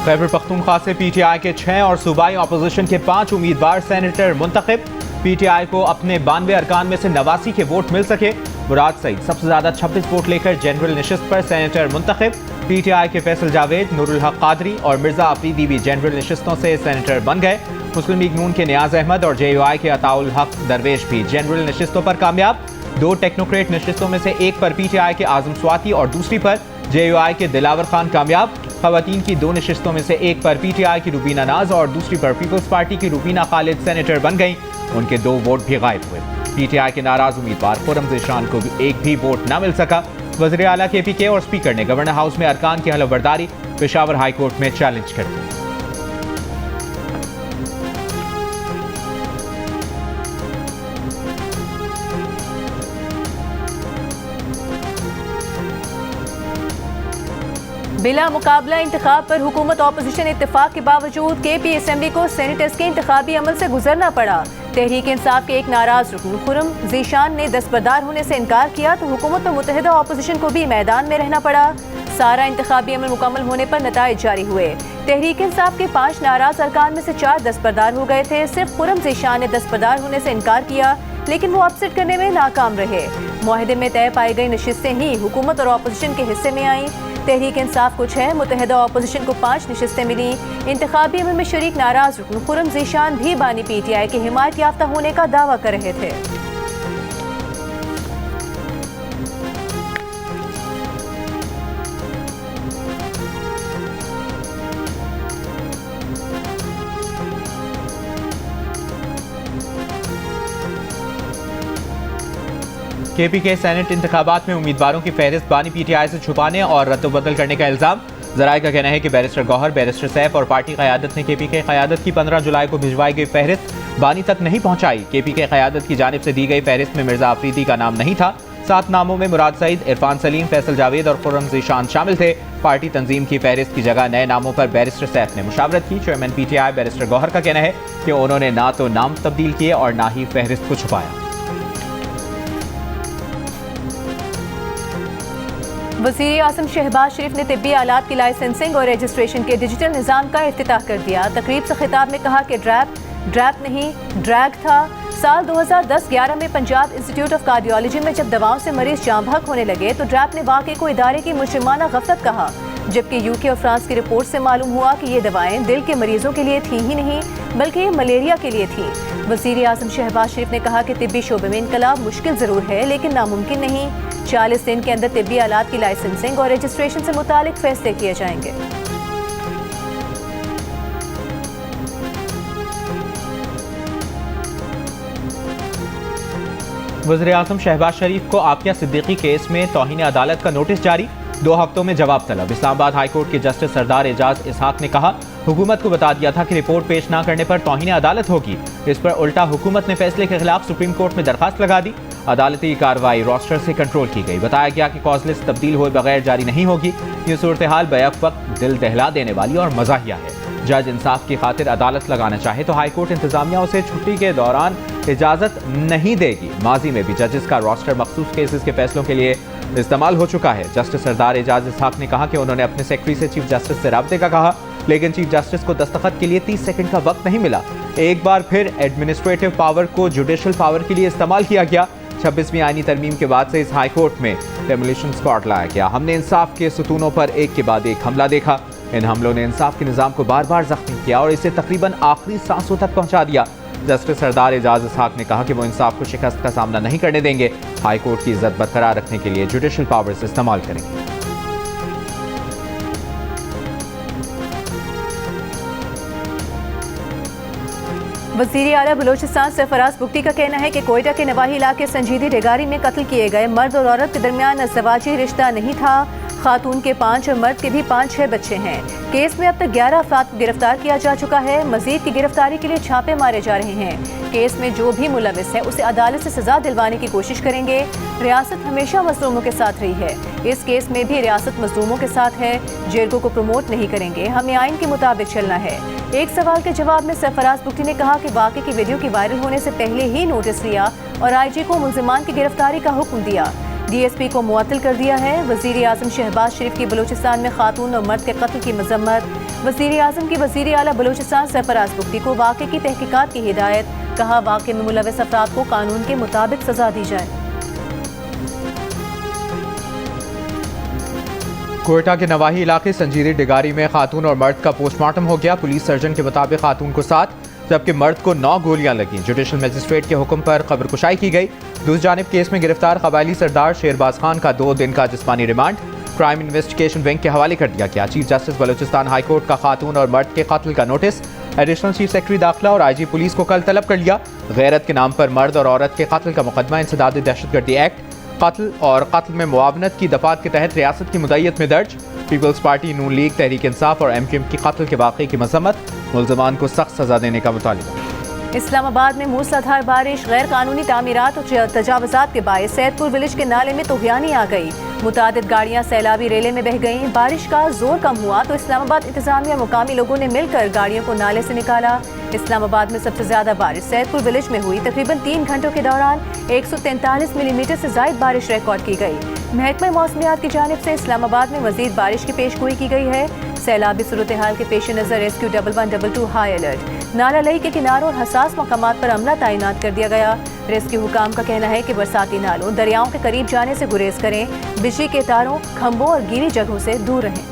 खैबर पख्तूनख्वा से पीटीआई के 6 और सूबाई अपोजिशन के 5 उम्मीदवार सेनेटर मुंतखब। पीटीआई को अपने 92 अरकान में से 89 के वोट मिल सके। मुराद सईद सबसे ज्यादा 26 वोट लेकर जनरल नशिस्त पर सेनेटर मुंतखब। पीटीआई के फैसल जावेद, नूरुल हक कादरी और मिर्जा अफरीदी भी जनरल नशिस्तों से सेनेटर बन गए। मुस्लिम लीग नून के नियाज अहमद और जेयूआई के अताउल हक दरवेश भी जनरल नशिस्तों पर कामयाब। 2 टेक्नोक्रेट नशिस्तों में से एक पर पीटीआई के आजम स्वाति और दूसरी पर जेयूआई के दिलावर खान कामयाब। खवातीन की 2 नशिस्तों में से एक पर पीटीआई की रुबीना नाज और दूसरी पर पीपल्स पार्टी की रुबीना खालिद सेनेटर बन गई। उनके 2 वोट भी गायब हुए। पीटीआई के नाराज उम्मीदवार खुर्रम ज़ीशान को भी एक भी वोट न मिल सका। वज़ीर आला केपीके और स्पीकर ने गवर्नर हाउस में अरकान की हलफबर्दारी पेशावर हाई कोर्ट में चैलेंज कर दी। बिला मुकाबला इंतखाब पर हुकूमत ऑपोजिशन इत्तेफाक के बावजूद केपी असेंबली को सेनेटर्स के इंतखाबी अमल से गुजरना पड़ा। तहरीक इंसाफ के एक नाराज रुकन खुर्रम ज़ीशान ने दस्तबरदार होने से इनकार किया तो हुकूमत और मुत्तहिदा ऑपोजिशन को भी मैदान में रहना पड़ा। सारा इंतखाबी अमल मुकम्मल होने पर नताइज जारी हुए। तहरीक इंसाफ के 5 नाराज अरकान में से 4 दस्तबरदार हो गए थे। सिर्फ खुर्रम ज़ीशान ने दस्तबरदार होने से इनकार किया, लेकिन वो अपसेट करने में नाकाम रहे। मुआहदे में तय पाई गई नशिस्तें ही हुकूमत और ऑपोजिशन के हिस्से में आईं। तहरीक इंसाफ को 6, मुत्तहिदा ऑपोजिशन को 5 नशिस्तें मिली। इंतखाबी अमल में शरीक नाराज रुकन खुर्रम ज़ीशान भी बानी पीटीआई के हिमायत याफ्ता होने का दावा कर रहे थे। केपी के सेनेट इंतखाबात में उम्मीदवारों की फहरिस्त बानी पीटीआई से छुपाने और रद्द-बदल करने का इल्जाम। जराये का कहना है कि बैरिस्टर गौहर, बैरिस्टर सैफ और पार्टी क़यादत ने केपी के क़यादत की 15 जुलाई को भिजवाई गई फहरिस्त बानी तक नहीं पहुंचाई। केपी के क़यादत की जानिब से दी गई फहरिस्त में मिर्जा अफरीदी का नाम नहीं था। 7 नामों में मुराद सईद, इरफान सलीम, फैसल जावेद और खुर्रम ज़ीशान शामिल थे। पार्टी तंजीम की फहरिस्त की जगह नए नामों पर बैरिस्टर सैफ ने मुशावरत की। चेयरमैन पीटीआई बैरिस्टर गौहर का कहना है कि उन्होंने ना तो नाम तब्दील किए और ना ही फहरिस्त को छुपाया। वज़ीर आज़म शहबाज शरीफ ने तिब्बी आलात की लाइसेंसिंग और रजिस्ट्रेशन के डिजिटल निज़ाम का इफ्तिताह कर दिया। तकरीब से खिताब में कहा कि ड्रैप नहीं ड्रैग था। साल 2010-11 में पंजाब इंस्टीट्यूट ऑफ कार्डियोलॉजी में जब दवाओं से मरीज जाँ बहक होने लगे तो ड्रैप ने वाक़े को इदारे की मुजरिमाना गफलत कहा, जबकि यूके और फ्रांस की रिपोर्ट से मालूम हुआ कि ये दवाएं दिल के मरीजों के लिए थी ही नहीं बल्कि मलेरिया के लिए थी। वज़ीर आज़म शहबाज शरीफ ने कहा कि तिब्बी शोबे में इनकलाब मुश्किल ज़रूर है लेकिन नामुमकिन नहीं। 40 दिन के अंदर तिब्बी आलात की लाइसेंसिंग और रजिस्ट्रेशन से मुतालिक फैसले किए जाएंगे। वज़ीर आज़म शहबाज शरीफ को आकिया सिद्दीकी केस में तौहीन अदालत का नोटिस जारी। 2 हफ्तों में जवाब तलब। इस्लामाबाद हाई कोर्ट के जस्टिस सरदार एजाज इसहाक ने कहा, हुकूमत को बता दिया था कि रिपोर्ट पेश न करने पर तौहीन अदालत होगी। इस पर उल्टा हुकूमत ने फैसले के खिलाफ सुप्रीम कोर्ट में दरखास्त लगा दी। अदालती कार्रवाई रोस्टर से कंट्रोल की गई। बताया गया कि कॉज लिस्ट तब्दील हुए बगैर जारी नहीं होगी। ये सूरत हाल बैक वक्त दिल दहला देने वाली और मज़ाहिया है। जज इंसाफ की खातिर अदालत लगाना चाहे तो हाई कोर्ट इंतजामिया उसे छुट्टी के दौरान इजाजत नहीं देगी। माजी में भी जजेस का रोस्टर मखसूस केसेस के फैसलों के लिए इस्तेमाल हो चुका है। जस्टिस सरदार एजाज इसहाक ने कहा कि उन्होंने अपने सेक्रेटरी से चीफ जस्टिस से राब्ते का कहा, लेकिन चीफ जस्टिस को दस्तखत के लिए 30 सेकंड का वक्त नहीं मिला। एक बार फिर एडमिनिस्ट्रेटिव पावर को जुडिशल पावर के लिए इस्तेमाल किया गया। 26वीं आईनी तरमीम के बाद से इस हाई कोर्ट में डेमोलिशन स्क्वाड लाया गया। हमने इंसाफ के सुतूनों पर एक के बाद एक हमला देखा। इन हमलों ने इंसाफ के निज़ाम को बार बार जख्मी किया और इसे तकरीबन आखिरी सांसों तक पहुंचा दिया। जस्टिस सरदार एजाज इसहाक ने कहा कि वो इंसाफ को शिकस्त का सामना नहीं करने देंगे। हाई कोर्ट की इज्जत बरकरार रखने के लिए जुडिशल पावर्स इस्तेमाल करेंगे। वज़ीर आला बलोचिस्तान सरफराज बुगटी का कहना है कि कोयटा के नवाही इलाके संजीदी डेगारी में कत्ल किए गए मर्द और औरत के दरमियान अज़वाजी रिश्ता नहीं था। खातून के 5 और मर्द के भी 5-6 बच्चे हैं। केस में अब तक 11 अफराद को गिरफ्तार किया जा चुका है। मजीद की गिरफ्तारी के लिए छापे मारे जा रहे हैं। केस में जो भी मुलविस है उसे अदालत से सजा दिलवाने की कोशिश करेंगे। रियासत हमेशा मजलूमों के साथ रही है। इस केस में भी रियासत मजलूमों के साथ है। जेरगो को प्रमोट नहीं करेंगे। हमें आइन के मुताबिक चलना है। एक सवाल के जवाब में सरफराज बुगटी ने कहा कि वाक़े की वीडियो के वायरल होने से पहले ही नोटिस लिया और IG को मुल्जिमान की गिरफ्तारी का हुक्म दिया। DSP को मुअत्तल कर दिया है। वज़ीर आज़म शहबाज शरीफ की बलूचिस्तान में खातून और मर्द के कत्ल की मजम्मत। वज़ीर आज़म की वज़ीर आला बलूचिस्तान सरफराज बुख्ती को वाक़े की तहकीकात की हिदायत, कहा वाक़े में मुलविस अफराद को कानून के मुताबिक सजा दी जाए। कोयटा के नवाही इलाके संजीरी डिगारी में खातून और मर्द का पोस्टमार्टम हो गया। पुलिस सर्जन के मुताबिक खातून को 7 जबकि मर्द को 9 गोलियां लगी। जुडिशल मजिस्ट्रेट के हुक्म पर खबर कुशाई की गई। दूसरी जानिब केस में गिरफ्तार कबायली सरदार शेरबाज खान का 2 दिन का जिस्मानी रिमांड क्राइम इन्वेस्टिगेशन विंग के हवाले कर दिया गया। Chief justice Balochistan high court का खातून और मर्द के कत्ल का नोटिस एडिशनल चीफ सेक्रेटरी दाखिला और IG पुलिस को कल तलब कर लिया। गैरत के नाम पर मर्द और औरत के कत्ल का मुकदमा इंसदाद दहशतगर्दी एक्ट, कत्ल और कत्ल में मुआवनत की दफात के तहत रियासत की मुद्दत में दर्ज। पीपल्स पार्टी, नून लीग, तहरीक इंसाफ और MQM की कत्ल के वाक़े की मजम्मत, मुल्ज़मान को सख्त सजा देने का मुतालिबा। इस्लामाबाद में मूसलाधार बारिश, गैर कानूनी तामीरात और तजावुज़ात के बायस सैदपुर विलेज के नाले में तूफ़ानी आ गई। मुतादिद गाड़ियाँ सैलाबी रेले में बह गईं। बारिश का जोर कम हुआ तो इस्लामाबाद इंतजामिया और मुकामी लोगों ने मिलकर गाड़ियों को नाले से निकाला। इस्लामाबाद में सबसे ज्यादा बारिश सैदपुर विलेज में हुई। तकरीबन 3 घंटों के दौरान 143 मिलीमीटर से ज्यादा बारिश रिकॉर्ड की गई। महकमा मौसमियात की जानिब से इस्लामाबाद में मजीद बारिश की पेशगोई की गई है। सैलाबी सूरत हाल के पेश नज़र रेस्क्यू 1112 हाई अलर्ट, नाला लई के किनारों और हसास मकामात पर अमला तैनात कर दिया गया। रेस्क्यू हुकाम का कहना है कि बरसाती नालों, दरियाओं के करीब जाने से गुरेज करें, बिजली के तारों, खंभों और गीली जगहों से दूर रहें।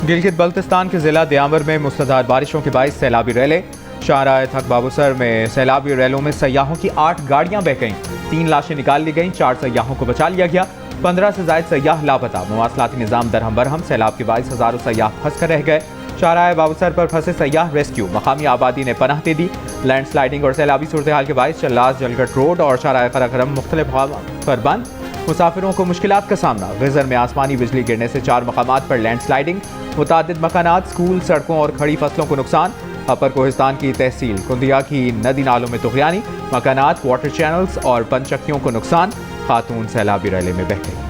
गिलगित बल्तिस्तान के जिला दियावर में मूसलाधार बारिशों के बाइस सैलाबी रैले। शाहराह थक बाबूसर में सैलाबी रैलों में सयाहों की 8 गाड़ियां बह गईं। 3 लाशें निकाल ली गईं, 4 सयाहों को बचा लिया गया। 15 से ज्यादा सयाह लापता। मवासलाती निज़ाम दरहम बरहम। सैलाब के बाइस हज़ारों सयाह फंस कर रह गए। शाहराह बाबूसर पर फंसे सयाह रेस्क्यू। मकामी आबादी ने पनाह दे दी। लैंड स्लाइडिंग और सैलाबी सूरत हाल के बाइस चल्लास, जलगट रोड और शाहराह कराकरम मुख्तलिफ पर बंद। मुसाफिरों को मुश्किलात का सामना। गिज़र में आसमानी बिजली गिरने से 4 मकामात पर लैंड स्लाइडिंग। मुतादिद मकानात, स्कूल, सड़कों और खड़ी फसलों को नुकसान। अपर कोहिस्तान की तहसील कुंदिया की नदी नालों में तुग़यानी। मकानात, वाटर चैनल्स और पनचक्कियों को नुकसान। खातून सैलाबी रैले में बह गई।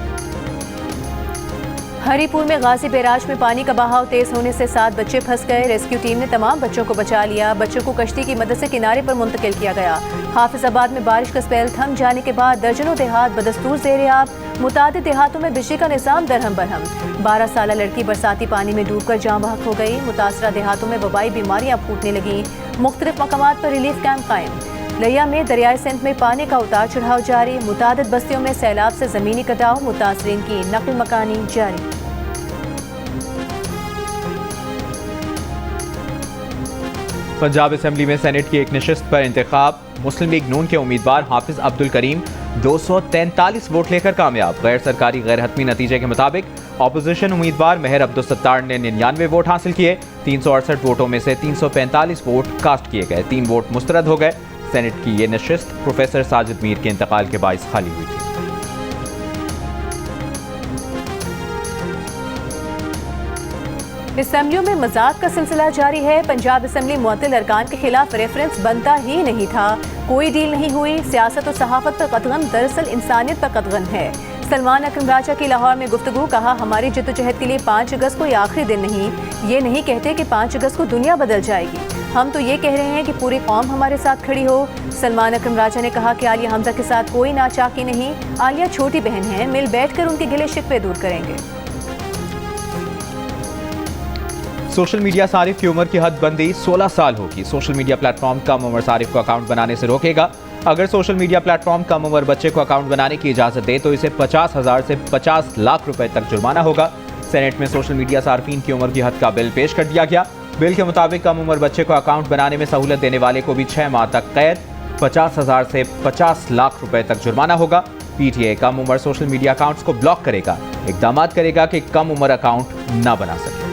हरीपुर में गाजी बैराज में पानी का बहाव तेज होने से 7 बच्चे फंस गए। रेस्क्यू टीम ने तमाम बच्चों को बचा लिया। बच्चों को कश्ती की मदद से किनारे पर मुंतकिल किया गया। हाफिजाबाद में बारिश का स्पेल थम जाने के बाद दर्जनों देहात बदस्तूर ज़ेर-ए-आब। मुतादिद देहातों में बिजली का निज़ाम दरहम बरहम। 12 साला लड़की बरसाती पानी में डूबकर जाँ बहक हो गई। मुतासरा देहातों में वबाई बीमारियां फूटने लगीं। मुख्तलिफ मकामात पर रिलीफ कैंप कायम। लिया में दरियाए सिंध में पानी का उतार चढ़ाव जारी। मुतादिद बस्तियों में सैलाब से ज़मीनी कटाव। मुतासरीन की नकल मकानी जारी। पंजाब असेंबली में सेनेट की एक नशिस्त पर इंतखाब। मुस्लिम लीग नून के उम्मीदवार हाफिज अब्दुल करीम 243 वोट लेकर कामयाब। गैर सरकारी गैर हतमी नतीजे के मुताबिक अपोजिशन उम्मीदवार मेहर अब्दुल सत्तार ने 99 वोट हासिल किए। 368 वोटों में से 345 वोट कास्ट किए गए, 3 वोट मुस्तरद हो गए। सेनेट की ये नशिस्त प्रोफेसर साजिद मीर के इंतकाल के बाइस खाली हुई थी। असेंबलियों में मजाक का सिलसिला जारी है। पंजाब असेंबली मुअत्तल अरकान के खिलाफ रेफरेंस बनता ही नहीं था। कोई डील नहीं हुई। सियासत और सहाफत पर कतगन दरअसल इंसानियत पर कतगन है। सलमान अकरम राजा की लाहौर में गुफ्तगू, कहा हमारी जद्दोजहद के लिए 5 अगस्त कोई आखिरी दिन नहीं। ये नहीं कहते कि 5 अगस्त को दुनिया बदल जाएगी। हम तो ये कह रहे हैं कि पूरी कौम हमारे साथ खड़ी हो। सलमान अकरम राजा ने कहा कि आलिया हमजा के साथ कोई नाचाकी नहीं। आलिया छोटी बहन है, मिल बैठकर उनके गिले शिकवे दूर करेंगे। सोशल मीडिया सारिफ की उम्र की हद बंदी 16 साल होगी। सोशल मीडिया प्लेटफॉर्म कम उम्र सारिफ को अकाउंट बनाने से रोकेगा। अगर सोशल मीडिया प्लेटफॉर्म कम उम्र बच्चे को अकाउंट बनाने की इजाजत दे तो इसे 50,000 से 50 लाख रुपए तक जुर्माना होगा। सेनेट में सोशल मीडिया सार्फिन की उम्र की हद का बिल पेश कर दिया गया। बिल के मुताबिक कम उम्र बच्चे को अकाउंट बनाने में सहूलत देने वाले को भी 6 माह तक कैद, 50,000 से 50 लाख रुपए तक जुर्माना होगा। PTA कम उम्र सोशल मीडिया अकाउंट्स को ब्लॉक करेगा, इकदाम करेगा कि कम उम्र अकाउंट न बना सके।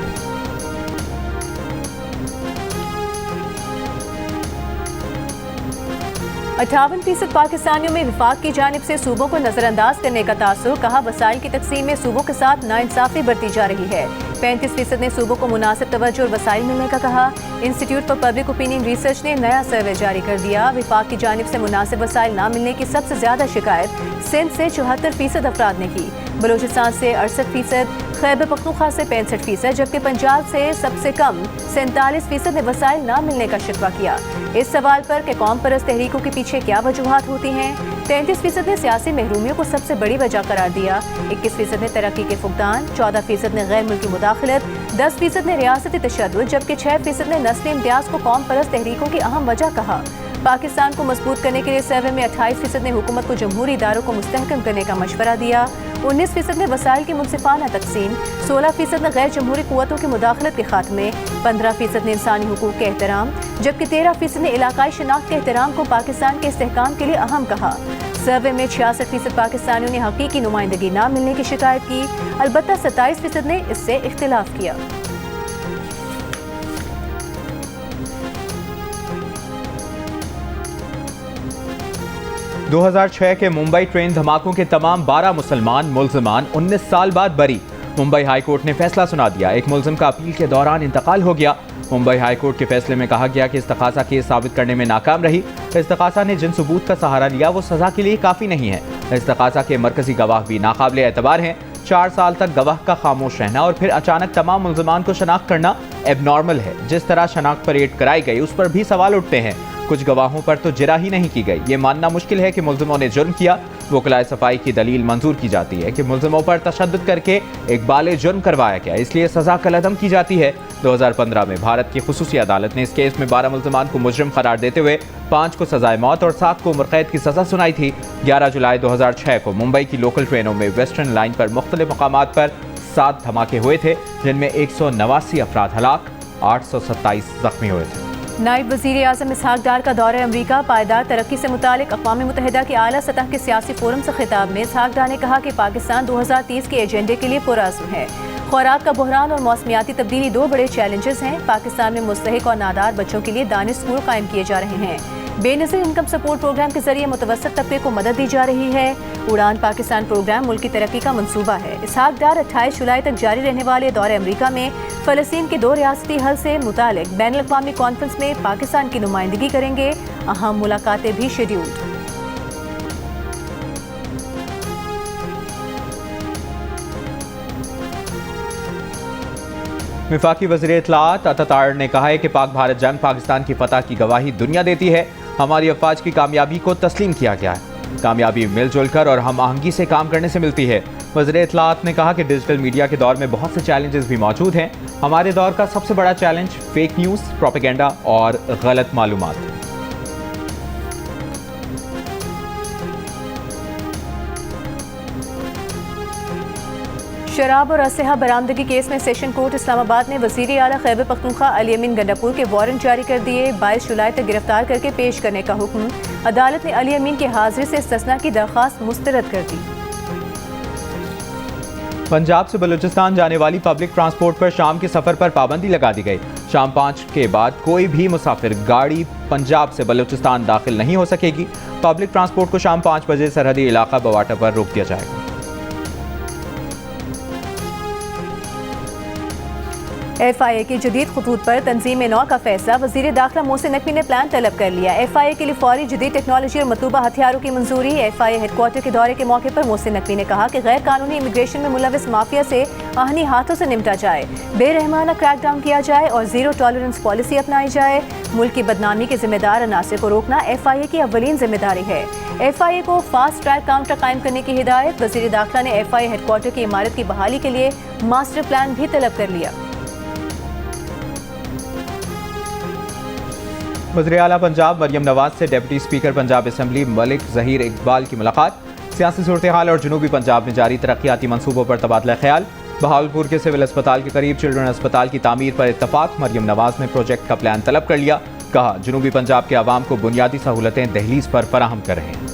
58% पाकिस्तानियों में विफाक की जानिब से सूबों को नजरअंदाज करने का तासुर, कहा वसाइल की तकसीम में सूबों के साथ नाइंसाफी बरती जा रही है। 35% ने सूबों को मुनासिब तवज्जो और वसाइल मिलने का कहा। Institute for public opinion research ने नया सर्वे जारी कर दिया। विफाक की जानिब से मुनासिब वसाइल न मिलने की सबसे ज्यादा शिकायत सिंध से 74% अफराद ने की। बलूचिस्तान से 68%, खैबर पख्तूनख्वा से 65%, जबकि पंजाब से सबसे कम 47% ने वसाइल न मिलने का शिकवा किया। इस सवाल पर कि कौम परस्त तहरीकों के पीछे क्या वजूहात होती हैं, 33% ने सियासी महरूमियों को सबसे बड़ी वजह करार दिया, 21% ने तरक्की के फुकदान, 14% ने गैर मुल्की मुदाखलत, 10% ने रियासती तशद्दुद, जबकि 6% ने नस्ली इम्तियाज को कौम परस्त तहरीकों की अहम वजह कहा। पाकिस्तान को मजबूत करने के लिए सर्वे में 28% ने हुकूमत को जमहूरी इदारों को मुस्तहकम करने का मशवरा दिया, 19% ने वसाइल की मुनसिफाना तकसीम, 16% ने गैर जमहूरी कुव्वतों की मुदाखलत के खात्मे, 15% ने इंसानी हुकूक के एहतराम, जबकि 13% ने इलाकाई शनाख्त के एहतराम को पाकिस्तान के इस्तेहकाम के लिए अहम कहा। सर्वे में 66% पाकिस्तानियों ने हकीकी नुमाइंदगी न मिलने की शिकायत की, अलबत्ता 27% ने इससे इख्तिलाफ किया। दो 2006 के मुंबई ट्रेन धमाकों के तमाम 12 मुसलमान मुल्ज़िमान 19 साल बाद बरी। मुंबई हाई कोर्ट ने फैसला सुना दिया। एक मुल्ज़िम का अपील के दौरान इंतकाल हो गया। मुंबई हाई कोर्ट के फैसले में कहा गया कि इस्तग़ासा केस साबित करने में नाकाम रही। इस्तग़ासा ने जिन सबूत का सहारा लिया वो सजा के लिए काफ़ी नहीं है। इस्तग़ासा के मरकजी गवाह भी नाकाबिले एतबार हैं। 4 साल तक गवाह का खामोश रहना और फिर अचानक तमाम मुल्ज़िमान को शनाख्त करना एबनॉर्मल है। जिस तरह शनाख्त परेड कराई गई उस पर भी सवाल उठते हैं। कुछ गवाहों पर तो जिरा ही नहीं की गई। ये मानना मुश्किल है कि मुल्ज़िमों ने जुर्म किया। वकलाए सफाई की दलील मंजूर की जाती है कि मुल्ज़िमों पर तशद्दुद करके इकबाल जुर्म करवाया गया, इसलिए सजा कलअदम की जाती है। 2015 में भारत की खुसूसी अदालत ने इस केस में 12 मुल्ज़िमान को मुजरिम करार देते हुए 5 को सजाए मौत और 7 को उम्र कैद की सजा सुनाई थी। 11 जुलाई 2006 को मुंबई की लोकल ट्रेनों में वेस्टर्न लाइन पर मुख्तलिफ मकामात पर 7 धमाके हुए थे, जिनमें 189 अफराद हलाक, 827 जख्मी हुए थे। नायब वज़ीर आज़म इसहाक डार का दौरा अमरीका, पायदार तरक्की से मुतालिक अक़वाम मुत्तहिदा के आला सतह के सियासी फोरम से खिताब में इसहाक डार ने कहा कि पाकिस्तान 2030 के एजेंडे के लिए पुरअज़्म है। खुराक का बहरान और मौसमियाती तब्दीली 2 बड़े चैलेंजेस हैं। पाकिस्तान में मुस्तहिक और नादार बच्चों के लिए दानिश स्कूल कायम किए जा रहे हैं। बेनज़ीर इनकम सपोर्ट प्रोग्राम के जरिए मुतवस्सित तबके को मदद दी जा रही है। उड़ान पाकिस्तान प्रोग्राम मुल्क की तरक्की का मंसूबा है। इसहाक डार 28 जुलाई तक जारी रहने वाले दौरे अमरीका में फ़लस्तीन के 2 रियासती हल से मुतालिक बैन अल-अक़वामी कॉन्फ्रेंस में पाकिस्तान की नुमाइंदगी करेंगे। अहम मुलाकातें भी शेड्यूल्ड। वफाकी वज़ीर इत्तलाआत अतातार ने कहा है कि पाक भारत जंग पाकिस्तान की फतह की गवाही दुनिया देती है। हमारी अफवाज की कामयाबी को तस्लीम किया गया है। कामयाबी मिलजुल कर और हम आहंगी से काम करने से मिलती है। वज़ीर इत्तलाआत ने कहा कि डिजिटल मीडिया के दौर में बहुत से चैलेंजेस भी मौजूद हैं। हमारे दौर का सबसे बड़ा चैलेंज फेक न्यूज़, प्रोपेगेंडा और गलत मालूमात। शराब और असलहा बरामदगी केस में सेशन कोर्ट इस्लामाबाद ने वज़ीर आला खैबर पख्तूनख्वा अली अमीन गंडापुर के वारंट जारी कर दिए। 22 जुलाई तक गिरफ्तार करके पेश करने का हुक्म। अदालत ने अली अमीन की हाजिरी से इस्तिस्ना की दरख्वास्त मुस्तरद कर दी। पंजाब से बलूचिस्तान जाने वाली पब्लिक ट्रांसपोर्ट पर शाम के सफर पर पाबंदी लगा दी गई। शाम 5 के बाद कोई भी मुसाफिर गाड़ी पंजाब से बलूचिस्तान दाखिल नहीं हो सकेगी। पब्लिक ट्रांसपोर्ट को शाम 5 बजे सरहदी इलाका बवाटा पर रोक दिया जाएगा। FIA की जदीद खतूत पर तंजीम नौ का फैसला। वज़ीर दाखिला मोहसिन नकवी ने प्लान तलब कर लिया। FIA के लिए फौरी जदीद टेक्नोलॉजी और मतलूबा हथियारों की मंजूरी। FIA हेडक्वार्टर के दौरे के मौके पर मोहसिन नकवी ने कहा कि गैर कानूनी इमिग्रेशन में मुलविस माफिया से आहनी हाथों से निपटा जाए, बेरहमाना क्रैकडाउन किया जाए और जीरो टॉलरेंस पॉलिसी अपनाई जाए। मुल्क की बदनामी के जिम्मेदार अनासर को रोकना FIA की अव्वलीन जिम्मेदारी है। FIA को फास्ट ट्रैक काउंटर कायम करने की हिदायत। वज़ीर दाखिला ने FIA हेडक्वार्टर की इमारत की बहाली के लिए मास्टर प्लान भी तलब कर लिया। वज़ीर आला पंजाब मरियम नवाज से deputy speaker Punjab assembly Malik Zaheer Iqbal की मुलाकात। सियासी सूरत हाल और जनूबी पंजाब में जारी तरक्याती मनसूबों पर तबादला ख्याल। बहावलपुर के सिविल अस्पताल के करीब चिल्ड्रन अस्पताल की तामीर पर इत्तफाक। मरियम नवाज ने प्रोजेक्ट का प्लान तलब कर लिया। कहा जनूबी पंजाब के अवाम को बुनियादी सहूलतें दहलीज पर फराहम कर रहे हैं।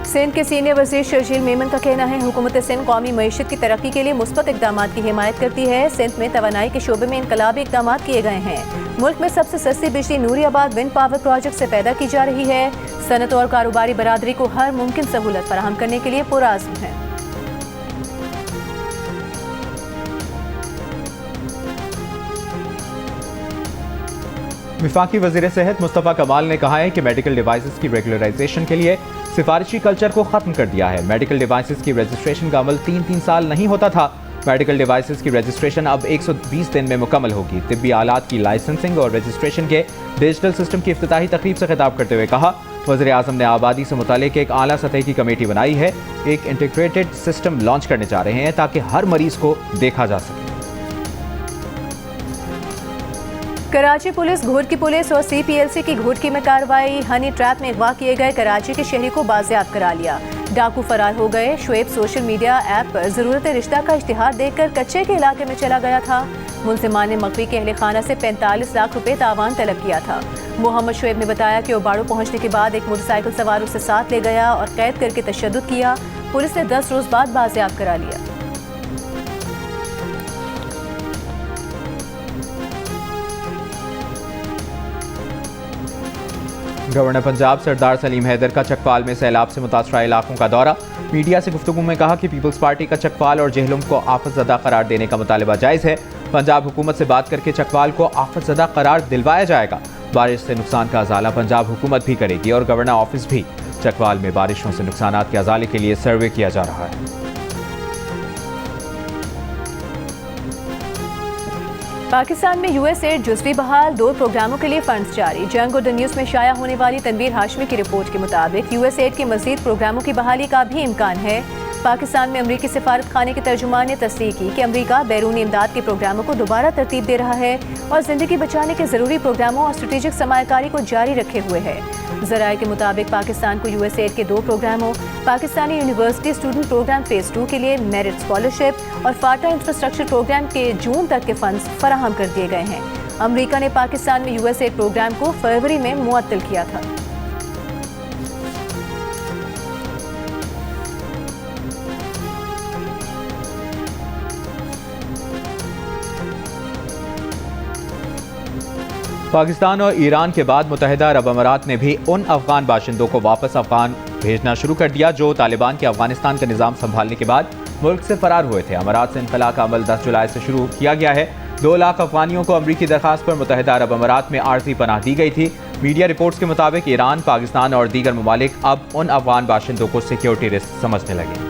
सिंध के सीनियर वज़ीर शर्जील मेमन का कहना है हुकूमत सिंध कौमी मईशत की तरक्की के लिए मुस्बत इक़दाम की हिमायत करती है। सिंध में तवानाई के शोबे में इनकलाबी इक़दाम किए गए हैं। मुल्क में सबसे सस्ती बिजली नूरियाबाद विंड पावर प्रोजेक्ट से पैदा की जा रही है। सनत और कारोबारी बरादरी को हर मुमकिन सहूलत फराहम करने के लिए पुरअज़्म है। वफाकी वज़ीर सेहत मुस्तफ़ा कमाल ने कहा है कि मेडिकल डिवाइसेस की रेगुलराइजेशन के लिए सिफारिशी कल्चर को ख़त्म कर दिया है। मेडिकल डिवाइसेस की रजिस्ट्रेशन का अमल 3 साल नहीं होता था। मेडिकल डिवाइसेस की रजिस्ट्रेशन अब 120 दिन में मुकम्मल होगी। तिब्बी आलात की लाइसेंसिंग और रजिस्ट्रेशन के डिजिटल सिस्टम की इफ्तिताही तकरीब से खिताब करते हुए कहा, वज़ीर आज़म ने आबादी से मुतालिक एक आला सतह की कमेटी बनाई है। एक इंटीग्रेटेड सिस्टम लॉन्च करने जा रहे हैं ताकि हर मरीज को देखा जा सके। कराची पुलिस, घोटकी पुलिस और CPLC की घोटकी में कार्रवाई। हनी ट्रैप में अगवा किए गए कराची के शहरी को बाजियाब करा लिया। डाकू फरार हो गए। शुएब सोशल मीडिया ऐप पर ज़रूरत रिश्ता का इश्तिहार देखकर कच्चे के इलाके में चला गया था। मुलजिमान ने मकवी के अहले खाना से 45 लाख रुपए तावान तलब किया था। मोहम्मद शुएब ने बताया कि ओबाड़ू पहुंचने के बाद एक मोटरसाइकिल सवार उसे साथ ले गया और कैद करके तशद्दुद किया। पुलिस ने 10 रोज बाद बाजियाब करा लिया। गवर्नर पंजाब सरदार सलीम हैदर का चकवाल में सैलाब से मुतासरा इलाकों का दौरा। मीडिया से गुफ्तगू में कहा कि पीपल्स पार्टी का चकवाल और जेहलुम को आफतज़दा करार देने का मुतालबा जायज़ है। पंजाब हुकूमत से बात करके चकवाल को आफतज़दा करार दिलवाया जाएगा। बारिश से नुकसान का अजाला पंजाब हुकूमत भी करेगी और गवर्नर ऑफिस भी। चकवाल में बारिशों से नुकसानात के अजाले के लिए सर्वे किया जा रहा है। पाकिस्तान में USAID जुज़वी बहाल, 2 प्रोग्रामों के लिए फंड्स जारी। जंग और द न्यूज़ में शाया होने वाली तनवीर हाशमी की रिपोर्ट के मुताबिक USAID के मज़ीद प्रोग्रामों की बहाली का भी इम्कान है। पाकिस्तान में अमरीकी सिफारत खाने के तर्जुमान ने तस्दीक की कि अमरीका बैरूनी इमदाद के प्रोग्रामों को दोबारा तरतीब दे रहा है और ज़िंदगी बचाने के ज़रूरी प्रोग्रामों और स्ट्रेटेजिक सरमायाकारी को जारी रखे हुए है। ज़राए के मुताबिक पाकिस्तान को USAID के 2 प्रोग्रामों, Pakistani university student program phase 2 के लिए मेरिट स्कॉलरशिप और फाटा इंफ्रास्ट्रक्चर प्रोग्राम के जून तक के फंड्स फराहम कर दिए गए हैं। अमरीका ने पाकिस्तान में USAID प्रोग्राम को फरवरी में मुअत्तल किया था। पाकिस्तान और ईरान के बाद मुत्तहिदा अरब अमारात ने भी उन अफगान बाशिंदों को वापस अफगान भेजना शुरू कर दिया जो तालिबान के अफगानिस्तान का निज़ाम संभालने के बाद मुल्क से फरार हुए थे। अमारात से इनखला का अमल 10 जुलाई से शुरू किया गया है। 2 लाख अफगानियों को अमरीकी दरखास्त पर मुत्तहिदा अरब अमारात में आर्जी पनाह दी गई थी। मीडिया रिपोर्ट्स के मुताबिक ईरान, पाकिस्तान और दीगर ममालिक अब उन अफगान बाशिंदों को सिक्योरिटी रिस्क समझने लगे।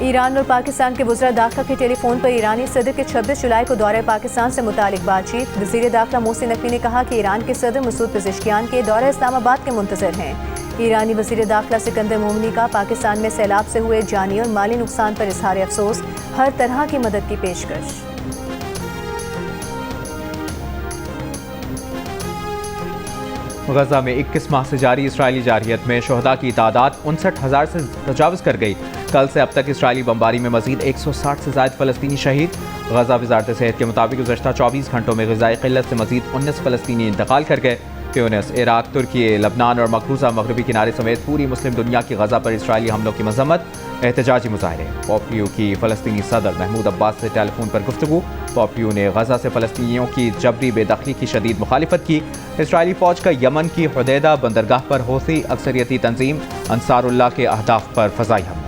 ईरान और पाकिस्तान के वज़ीर दाखिला के टेलीफोन पर ईरानी सदर के 26 जुलाई को दौरे पाकिस्तान से मुतालिक बातचीत। वज़ीर दाखिला मोहसिन नकवी ने कहा कि ईरान के सदर मसूद पेज़ेश्कियान के दौरे इस्लामाबाद के मुंतज़र हैं। ईरानी वज़ीर दाखिला सिकंदर मोमनी का पाकिस्तान में सैलाब से हुए जानी और माली नुकसान पर इज़हार अफसोस, हर तरह की मदद की पेशकश। गजा में 21 माह से जारी इसराइली जारहियत में शहदा की तादाद 59,000 से तजावज़ कर गई। कल से अब तक इसराइली बमबारी में मजीद 160 से ज़ायद फ़लस्तीनी शहीद। गजा वज़ारत सेहत के मुताबिक गुज़श्ता 24 घंटों में ग़िज़ाई क़िल्लत से मजीद 19 फ़लस्तीनी इंतकाल कर गए। ट्यूनिस, इराक, तुर्की, लबनान और मकबूजा मगरबी किनारे समेत पूरी मुस्लिम दुनिया की गजा पर इसराइली हमलों की मज़म्मत, एहतजाजी मुजाहरे। पॉपलियो की फ़लस्तीनी सदर महमूद अब्बास से टेलीफोन पर गुफ्तगू। पॉपलियो ने गजा से फ़लस्तीनियों की जबरी बेदखली की शदीद मुखालिफत की। इसराइली फ़ौज का यमन की हुदैदा बंदरगाह पर हौसी अक्सरियती तंजीम अंसारुल्लाह के अहदाफ पर फ़ज़ाई हमला।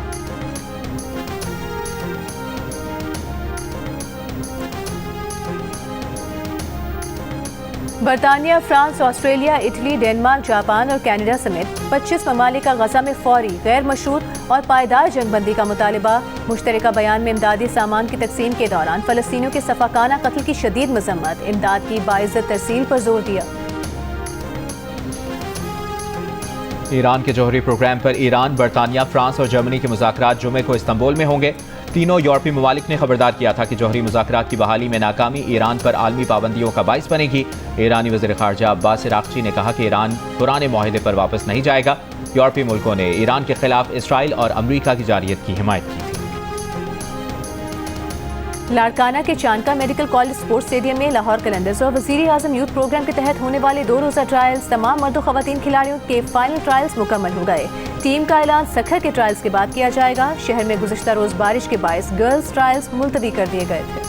बरतानिया, France, Australia, Italy, Denmark, Japan और कनाडा समेत 25 ममालिक का गजा में फौरी, गैर मशरूत और पायदार जंगबंदी का मुतालबा। मुश्तरका बयान में इमदादी सामान की तकसीम के दौरान फ़लस्तीनियों के सफ़ाकाना कत्ल की शदीद मज़म्मत, इमदाद की बाइज़्ज़त तरसील पर जोर दिया। ईरान के जौहरी प्रोग्राम पर ईरान, बरतानिया, फ्रांस और जर्मनी के मुज़ाकरात जुमे को इस्तांबुल में होंगे। तीनों यूरोपीय ममालिक ने खबरदार किया था कि जौहरी मुज़ाकरात की बहाली में नाकामी ईरान पर आलमी पाबंदियों का बाइस बनेगी। ईरानी वज़ीर ख़ारजा अब्बास अराग़ची ने कहा कि ईरान पुराने मुआहदे पर वापस नहीं जाएगा। यूरोपीय मुल्कों ने ईरान के खिलाफ इसराइल और अमरीका की जारियत की हिमायत की थी। लाड़काना के चांदका मेडिकल कॉलेज स्पोर्ट्स स्टेडियम में लाहौर कलंदर्स और वज़ीर आज़म यूथ प्रोग्राम के तहत होने वाले 2 रोज़ा ट्रायल्स, तमाम मर्द और ख़वातीन खिलाड़ियों के फाइनल ट्रायल्स मुकम्मल हो गए। टीम का ऐलान सखर के ट्रायल्स के बाद किया जाएगा। शहर में गुज़श्ता रोज़ बारिश के बायस गर्ल्स ट्रायल्स मुलतवी कर दिए गए थे।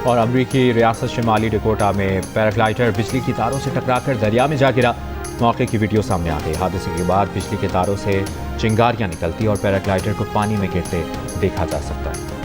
और अमरीकी रियासत शिमाली डकोटा में पैराग्लाइडर बिजली की तारों से टकराकर दरिया में जा गिरा। मौके की वीडियो सामने आ गई। हादसे के बाद बिजली के तारों से चिंगारियां निकलती और पैराग्लाइडर को पानी में गिरते देखा जा सकता है।